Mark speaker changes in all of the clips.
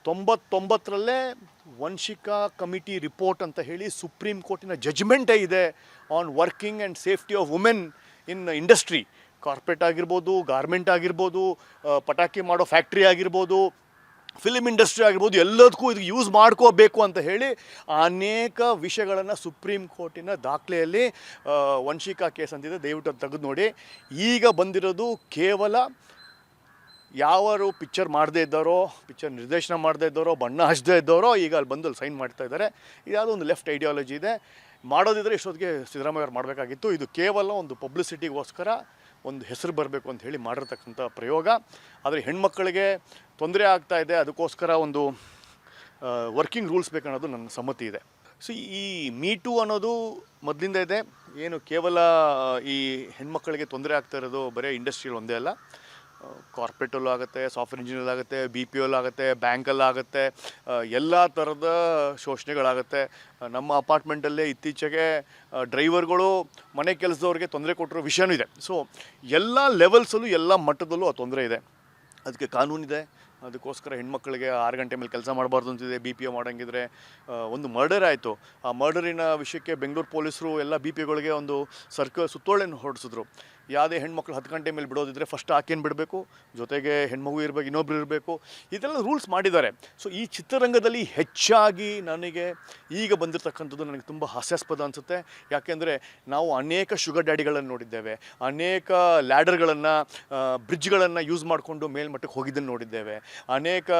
Speaker 1: 99ರಲ್ಲೇ Vanshika committee report ಅಂತ ಹೇಳಿ supreme ಕೋರ್ಟಿನ ಜಜ್ಮೆಂಟೇ ಇದೆ on working and safety of women in industry. Corporate ಆಗಿರ್ಬೋದು, ಗಾರ್ಮೆಂಟ್ ಆಗಿರ್ಬೋದು, ಪಟಾಕಿ ಮಾಡೋ ಫ್ಯಾಕ್ಟ್ರಿ ಆಗಿರ್ಬೋದು, ಫಿಲ್ಮ್ ಇಂಡಸ್ಟ್ರಿ ಆಗಿರ್ಬೋದು, ಎಲ್ಲದಕ್ಕೂ ಇದು ಯೂಸ್ ಮಾಡ್ಕೋಬೇಕು ಅಂತ ಹೇಳಿ ಅನೇಕ ವಿಷಯಗಳನ್ನು ಸುಪ್ರೀಂ ಕೋರ್ಟಿನ ದಾಖಲೆಯಲ್ಲಿ ವಂಶಿಕಾ ಕೇಸ್ ಅಂತಿದೆ. ದಯವಿಟ್ಟು ಅದು ತೆಗೆದು ನೋಡಿ. ಈಗ ಬಂದಿರೋದು ಕೇವಲ ಯಾರು ಪಿಕ್ಚರ್ ಮಾಡದೇ ಇದ್ದಾರೋ, ಪಿಕ್ಚರ್ ನಿರ್ದೇಶನ ಮಾಡದೇ ಇದ್ದಾರೋ, ಬಣ್ಣ ಹಚ್ಚದೇ ಇದ್ದಾರೋ ಈಗ ಅಲ್ಲಿ ಬಂದು ಅಲ್ಲಿ ಸೈನ್ ಮಾಡ್ತಾ ಇದ್ದಾರೆ. ಇದ್ಯಾವುದೋ ಒಂದು ಲೆಫ್ಟ್ ಐಡಿಯಾಲಜಿ ಇದೆ. ಮಾಡೋದಿದ್ರೆ ಇಷ್ಟೊತ್ತಿಗೆ ಸಿದ್ದರಾಮಯ್ಯ ಅವ್ರು ಮಾಡಬೇಕಾಗಿತ್ತು. ಇದು ಕೇವಲ ಒಂದು ಪಬ್ಲಿಸಿಟಿಗೋಸ್ಕರ, ಒಂದು ಹೆಸರು ಬರಬೇಕು ಅಂತ ಹೇಳಿ ಮಾಡಿರ್ತಕ್ಕಂಥ ಪ್ರಯೋಗ. ಆದರೆ ಹೆಣ್ಮಕ್ಕಳಿಗೆ ತೊಂದರೆ ಆಗ್ತಾ ಇದೆ, ಅದಕ್ಕೋಸ್ಕರ ಒಂದು ವರ್ಕಿಂಗ್ ರೂಲ್ಸ್ ಬೇಕನ್ನೋದು ನನ್ನ ಸಮ್ಮತಿ ಇದೆ. ಸೊ ಈ ಮೀಟು ಅನ್ನೋದು ಮೊದಲಿಂದ ಇದೆ. ಏನು ಕೇವಲ ಈ ಹೆಣ್ಮಕ್ಕಳಿಗೆ ತೊಂದರೆ ಆಗ್ತಾ ಇರೋದು ಬರೀ ಇಂಡಸ್ಟ್ರಿಯಲ್ಲಿ ಒಂದೇ ಅಲ್ಲ, ಕಾರ್ಪೊರೇಟಲ್ಲೂ ಆಗುತ್ತೆ, ಸಾಫ್ಟ್ವೇರ್ ಇಂಜಿನಿಯರ್ ಆಗುತ್ತೆ, BPO ಆಗುತ್ತೆ, ಬ್ಯಾಂಕಲ್ಲಾಗುತ್ತೆ, ಎಲ್ಲ ಥರದ ಶೋಷಣೆಗಳಾಗುತ್ತೆ. ನಮ್ಮ ಅಪಾರ್ಟ್ಮೆಂಟಲ್ಲೇ ಇತ್ತೀಚೆಗೆ ಡ್ರೈವರ್ಗಳು ಮನೆ ಕೆಲಸದವ್ರಿಗೆ ತೊಂದರೆ ಕೊಟ್ಟಿರೋ ವಿಷಯನೂ ಇದೆ. ಸೊ ಎಲ್ಲ ಲೆವೆಲ್ಸಲ್ಲೂ, ಎಲ್ಲ ಮಟ್ಟದಲ್ಲೂ ಆ ತೊಂದರೆ ಇದೆ. ಅದಕ್ಕೆ ಕಾನೂನಿದೆ. ಅದಕ್ಕೋಸ್ಕರ ಹೆಣ್ಮಕ್ಳಿಗೆ 6 ಗಂಟೆ ಮೇಲೆ ಕೆಲಸ ಮಾಡಬಾರ್ದು ಅಂತಿದೆ. BPO ಮಾಡೋಂಗಿದ್ರೆ ಒಂದು ಮರ್ಡರ್ ಆಯಿತು. ಆ ಮರ್ಡರಿನ ವಿಷಯಕ್ಕೆ ಬೆಂಗಳೂರು ಪೊಲೀಸರು ಎಲ್ಲ BPOಗಳಿಗೆ ಒಂದು ಸುತ್ತೋಲೆಯನ್ನು ಹೊರಡಿಸಿದ್ರು. ಯಾವುದೇ ಹೆಣ್ಮಕ್ಳು 10 ಗಂಟೆ ಮೇಲೆ ಬಿಡೋದಿದ್ರೆ ಫಸ್ಟ್ ಆಕೆಯನ್ನು ಬಿಡಬೇಕು, ಜೊತೆಗೆ ಹೆಣ್ಮಗು ಇರಬೇಕು, ಇನ್ನೊಬ್ರು ಇರಬೇಕು, ಇದೆಲ್ಲ ರೂಲ್ಸ್ ಮಾಡಿದ್ದಾರೆ. ಸೊ ಈ ಚಿತ್ರರಂಗದಲ್ಲಿ ಹೆಚ್ಚಾಗಿ ನನಗೆ ಈಗ ಬಂದಿರತಕ್ಕಂಥದ್ದು ನನಗೆ ತುಂಬ ಹಾಸ್ಯಾಸ್ಪದ ಅನಿಸುತ್ತೆ. ಯಾಕೆಂದರೆ ನಾವು ಅನೇಕ ಶುಗರ್ ಡ್ಯಾಡಿಗಳನ್ನು ನೋಡಿದ್ದೇವೆ, ಅನೇಕ ಲ್ಯಾಡರ್ಗಳನ್ನು, ಬ್ರಿಡ್ಜ್ಗಳನ್ನು ಯೂಸ್ ಮಾಡಿಕೊಂಡು ಮೇಲ್ಮಟ್ಟಕ್ಕೆ ಹೋಗಿದ್ದನ್ನು ನೋಡಿದ್ದೇವೆ. ಅನೇಕ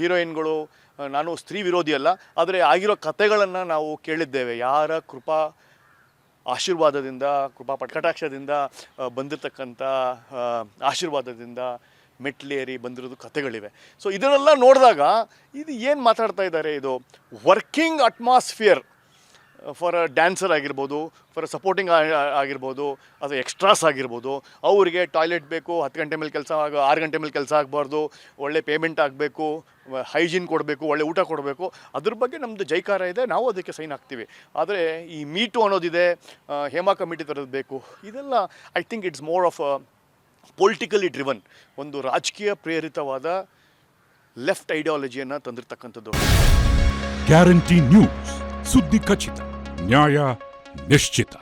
Speaker 1: ಹೀರೋಯಿನ್ಗಳು, ನಾನು ಸ್ತ್ರೀ ವಿರೋಧಿ ಅಲ್ಲ, ಆದರೆ ಆಗಿರೋ ಕಥೆಗಳನ್ನು ನಾವು ಕೇಳಿದ್ದೇವೆ. ಯಾರ ಆಶೀರ್ವಾದದಿಂದ, ಕಟಾಕ್ಷದಿಂದ ಬಂದಿರತಕ್ಕಂಥ ಆಶೀರ್ವಾದದಿಂದ ಮೆಟ್ಲೇರಿ ಬಂದಿರೋದು ಕಥೆಗಳಿವೆ. ಸೊ ಇದನ್ನೆಲ್ಲ ನೋಡಿದಾಗ ಇದು ಏನು ಮಾತಾಡ್ತಾ ಇದ್ದಾರೆ, ಇದು working atmosphere for a dancer ಆಗಿರ್ಬೋದು, ಫಾರ್ ಅ ಸಪೋರ್ಟಿಂಗ್ ಆಗಿರ್ಬೋದು, ಅದು ಎಕ್ಸ್ಟ್ರಾಸ್ ಆಗಿರ್ಬೋದು. ಅವರಿಗೆ ಟಾಯ್ಲೆಟ್ ಬೇಕು, 10 ಗಂಟೆ ಮೇಲೆ ಕೆಲಸ 6 ಗಂಟೆ ಮೇಲೆ ಕೆಲಸ ಆಗಬಾರ್ದು, ಒಳ್ಳೆ ಪೇಮೆಂಟ್ ಆಗಬೇಕು, ಹೈಜೀನ್ ಕೊಡಬೇಕು, ಒಳ್ಳೆ ಊಟ ಕೊಡಬೇಕು. ಅದ್ರ ಬಗ್ಗೆ ನಮ್ಮದು ಜೈಕಾರ ಇದೆ, ನಾವು ಅದಕ್ಕೆ ಸೈನ್ ಹಾಕ್ತೀವಿ. ಆದರೆ ಈ ಮೀಟು ಅನ್ನೋದಿದೆ, ಹೇಮಾ ಕಮಿಟಿ ಥರದ್ದು ಬೇಕು, ಇದೆಲ್ಲ I think it's more of a politically driven, ಒಂದು ರಾಜಕೀಯ ಪ್ರೇರಿತವಾದ ಲೆಫ್ಟ್ ಐಡಿಯಾಲಜಿಯನ್ನು ತಂದಿರತಕ್ಕಂಥದ್ದು.
Speaker 2: ಗ್ಯಾರಂಟಿ ನ್ಯೂಸ್, ಸುದ್ದಿ ಖಚಿತ, ನ್ಯಾಯ ನಿಶ್ಚಿತ.